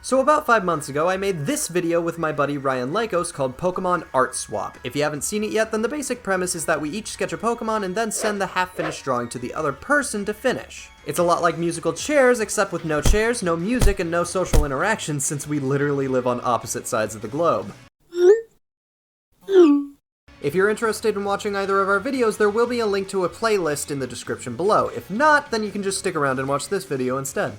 So about 5 months ago, I made this video with my buddy Ryan Lykos called Pokemon Art Swap. If you haven't seen it yet, then the basic premise is that we each sketch a Pokemon and then send the half-finished drawing to the other person to finish. It's a lot like musical chairs, except with no chairs, no music, and no social interaction since we literally live on opposite sides of the globe. If you're interested in watching either of our videos, there will be a link to a playlist in the description below. If not, then you can just stick around and watch this video instead.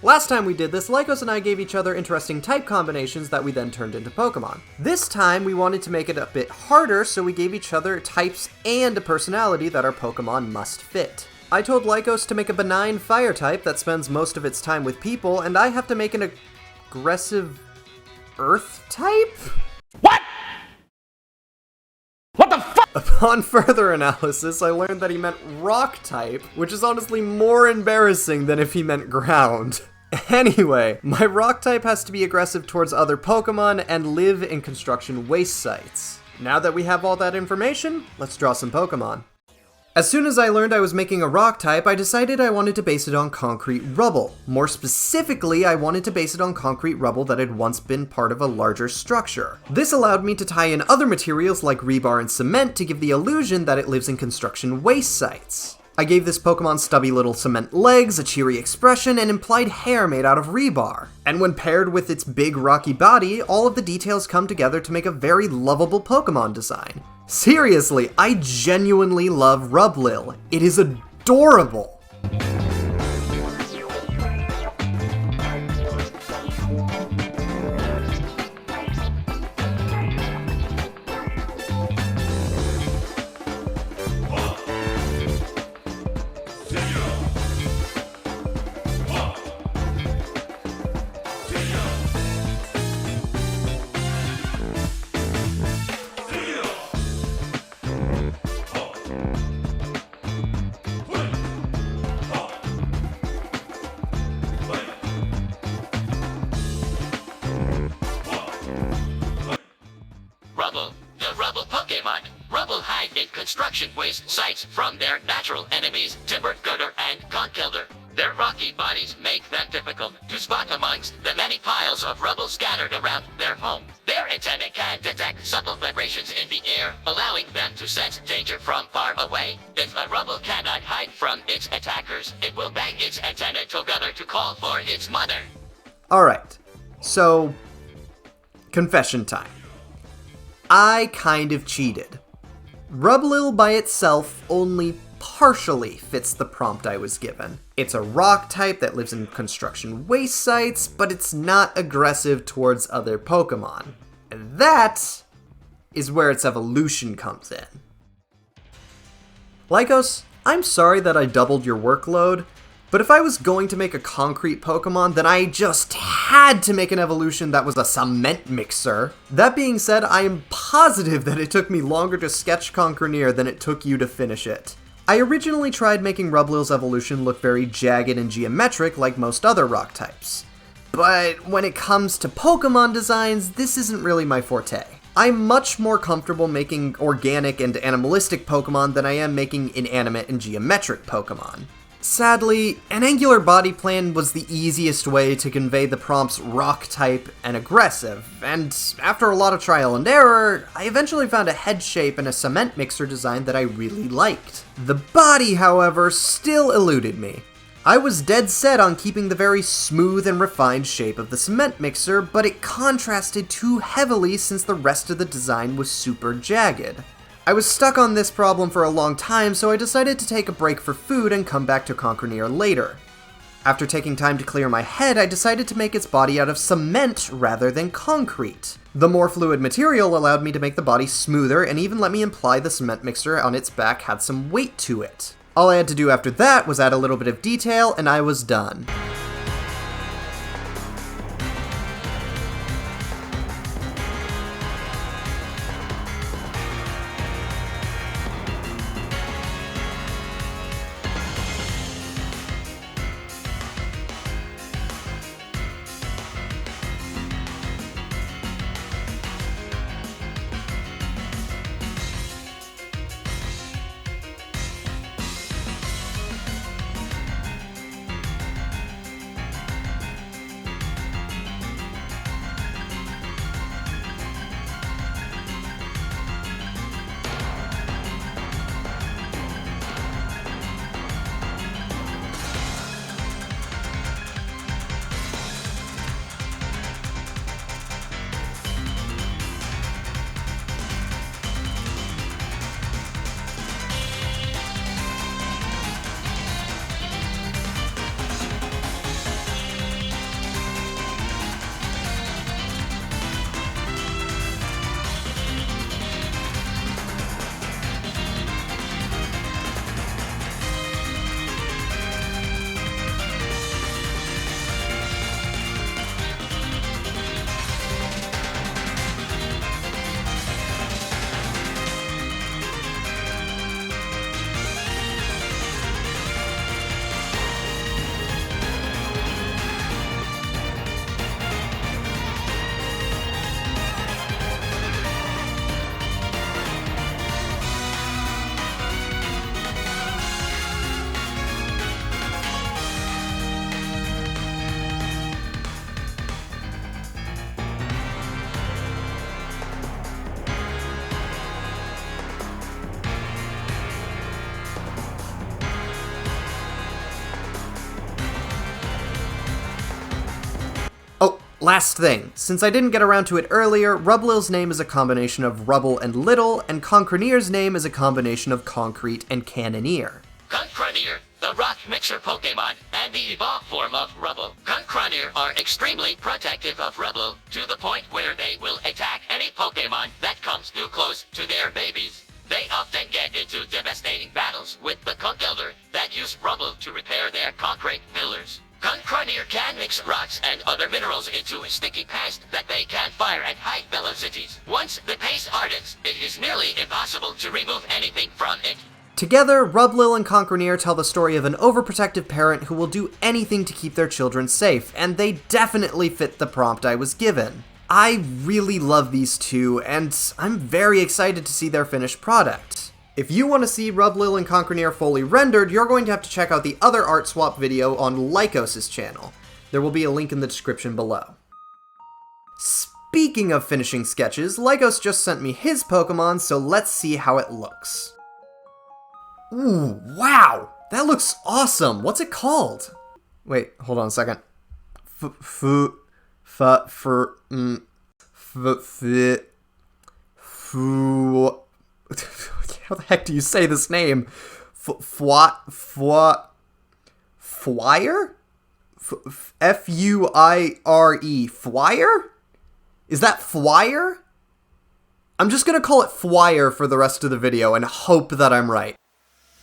Last time we did this, Lykos and I gave each other interesting type combinations that we then turned into Pokemon. This time, we wanted to make it a bit harder, so we gave each other types and a personality that our Pokemon must fit. I told Lykos to make a benign fire type that spends most of its time with people, and I have to make an aggressive earth type? What? What the fuck? Upon further analysis, I learned that he meant rock type, which is honestly more embarrassing than if he meant ground. Anyway, my rock type has to be aggressive towards other Pokemon and live in construction waste sites. Now that we have all that information, let's draw some Pokemon. As soon as I learned I was making a rock type, I decided I wanted to base it on concrete rubble. More specifically, I wanted to base it on concrete rubble that had once been part of a larger structure. This allowed me to tie in other materials like rebar and cement to give the illusion that it lives in construction waste sites. I gave this Pokemon stubby little cement legs, a cheery expression, and implied hair made out of rebar. And when paired with its big rocky body, all of the details come together to make a very lovable Pokemon design. Seriously, I genuinely love Rublil. It is adorable! The rubble Pokemon. Rubble hide in construction waste sites from their natural enemies, Timber Gooder and Conkeldurr. Their rocky bodies make them difficult to spot amongst the many piles of rubble scattered around their home. Their antennae can detect subtle vibrations in the air, allowing them to sense danger from far away. If a rubble cannot hide from its attackers, it will bang its antenna together to call for its mother. Alright, so confession time. I kind of cheated. Rublil by itself only partially fits the prompt I was given. It's a rock type that lives in construction waste sites, but it's not aggressive towards other Pokemon. And that is where its evolution comes in. Lykos, I'm sorry that I doubled your workload, but if I was going to make a concrete Pokemon, then I just had to make an evolution that was a cement mixer. That being said, I am positive that it took me longer to sketch Conkerneer than it took you to finish it. I originally tried making Rublil's evolution look very jagged and geometric like most other rock types. But when it comes to Pokemon designs, this isn't really my forte. I'm much more comfortable making organic and animalistic Pokemon than I am making inanimate and geometric Pokemon. Sadly, an angular body plan was the easiest way to convey the prompts rock type and aggressive, and after a lot of trial and error, I eventually found a head shape and a cement mixer design that I really liked. The body, however, still eluded me. I was dead set on keeping the very smooth and refined shape of the cement mixer, but it contrasted too heavily since the rest of the design was super jagged. I was stuck on this problem for a long time, so I decided to take a break for food and come back to Conkerneer later. After taking time to clear my head, I decided to make its body out of cement rather than concrete. The more fluid material allowed me to make the body smoother and even let me imply the cement mixer on its back had some weight to it. All I had to do after that was add a little bit of detail, and I was done. Last thing, since I didn't get around to it earlier, Rublil's name is a combination of Rubble and Little, and Concronier's name is a combination of Concrete and Cannoneer. Concronier, the rock mixer Pokemon, and the evolved form of Rubble. Concronier are extremely protective of Rubble, to the point where they will attack any Pokemon that comes too close to their babies. They often get into devastating battles with the Conkeldurr that use Rubble to repair their concrete pillars. Concronier can mix rocks and other minerals into a sticky paste that they can fire at high velocities. Once the paste hardens, it is nearly impossible to remove anything from it. Together, Rublil and Concronier tell the story of an overprotective parent who will do anything to keep their children safe, and they definitely fit the prompt I was given. I really love these two, and I'm very excited to see their finished product. If you want to see Rublil and Concronier fully rendered, you're going to have to check out the other art swap video on Lykos' channel. There will be a link in the description below. Speaking of finishing sketches, Lykos just sent me his Pokemon, so let's see how it looks. Ooh, wow! That looks awesome! What's it called? Wait, hold on a second. How the heck do you say this name? Flyer? F-U-I-R-E. Flyer? Is that Flyer? I'm just gonna call it Flyer for the rest of the video and hope that I'm right.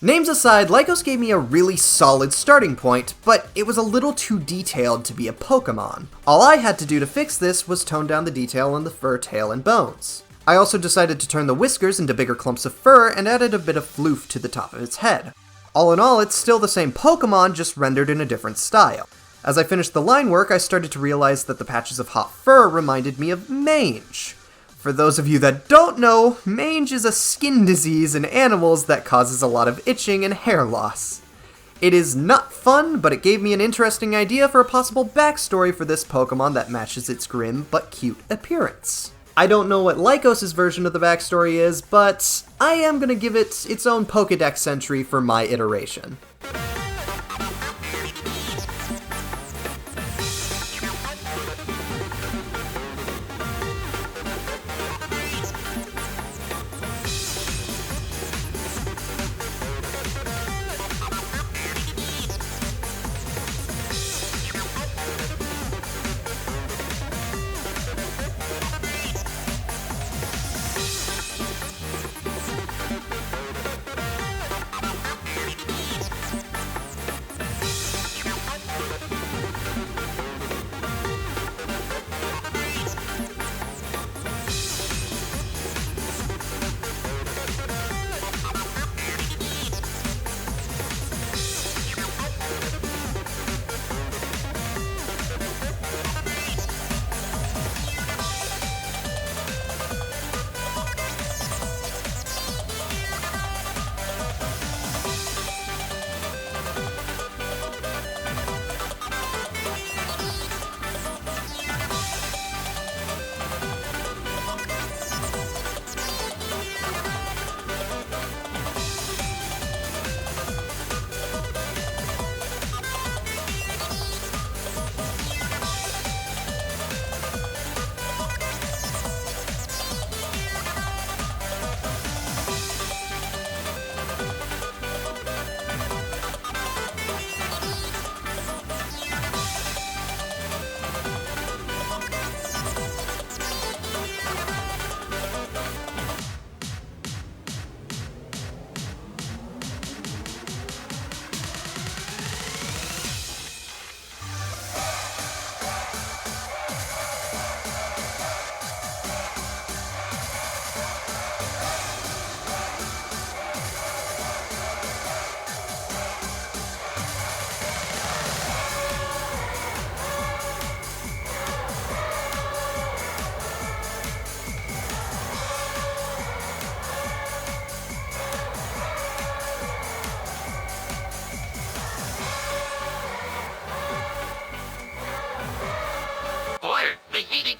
Names aside, Lykos gave me a really solid starting point, but it was a little too detailed to be a Pokemon. All I had to do to fix this was tone down the detail on the fur, tail, and bones. I also decided to turn the whiskers into bigger clumps of fur and added a bit of floof to the top of its head. All in all, it's still the same Pokemon, just rendered in a different style. As I finished the line work, I started to realize that the patches of hot fur reminded me of mange. For those of you that don't know, mange is a skin disease in animals that causes a lot of itching and hair loss. It is not fun, but it gave me an interesting idea for a possible backstory for this Pokemon that matches its grim but cute appearance. I don't know what Lykos' version of the backstory is, but I am going to give it its own Pokédex entry for my iteration.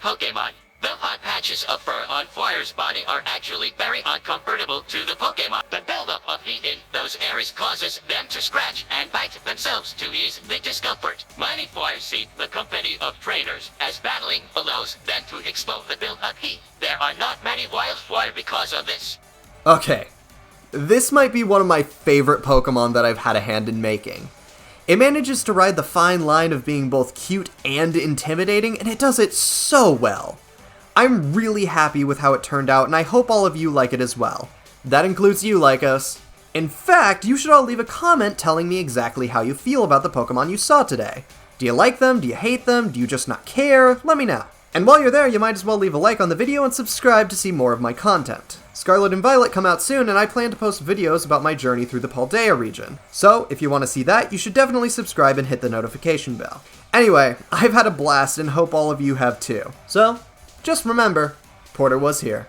Pokemon. The hot patches of fur on Flyer's body are actually very uncomfortable to the Pokemon. The buildup of heat in those those areas causes them to scratch and bite themselves to ease the discomfort. Many players see the company of trainers as battling allows them to explode the build-up heat. There are not many wildfire because of this. Okay, this might be one of my favorite Pokemon that I've had a hand in making. It manages to ride the fine line of being both cute and intimidating, and it does it so well. I'm really happy with how it turned out, and I hope all of you like it as well. That includes you, Lykos. In fact, you should all leave a comment telling me exactly how you feel about the Pokemon you saw today. Do you like them? Do you hate them? Do you just not care? Let me know. And while you're there, you might as well leave a like on the video and subscribe to see more of my content. Scarlet and Violet come out soon, and I plan to post videos about my journey through the Paldea region. So, if you want to see that, you should definitely subscribe and hit the notification bell. Anyway, I've had a blast and hope all of you have too. So, just remember, Porter was here.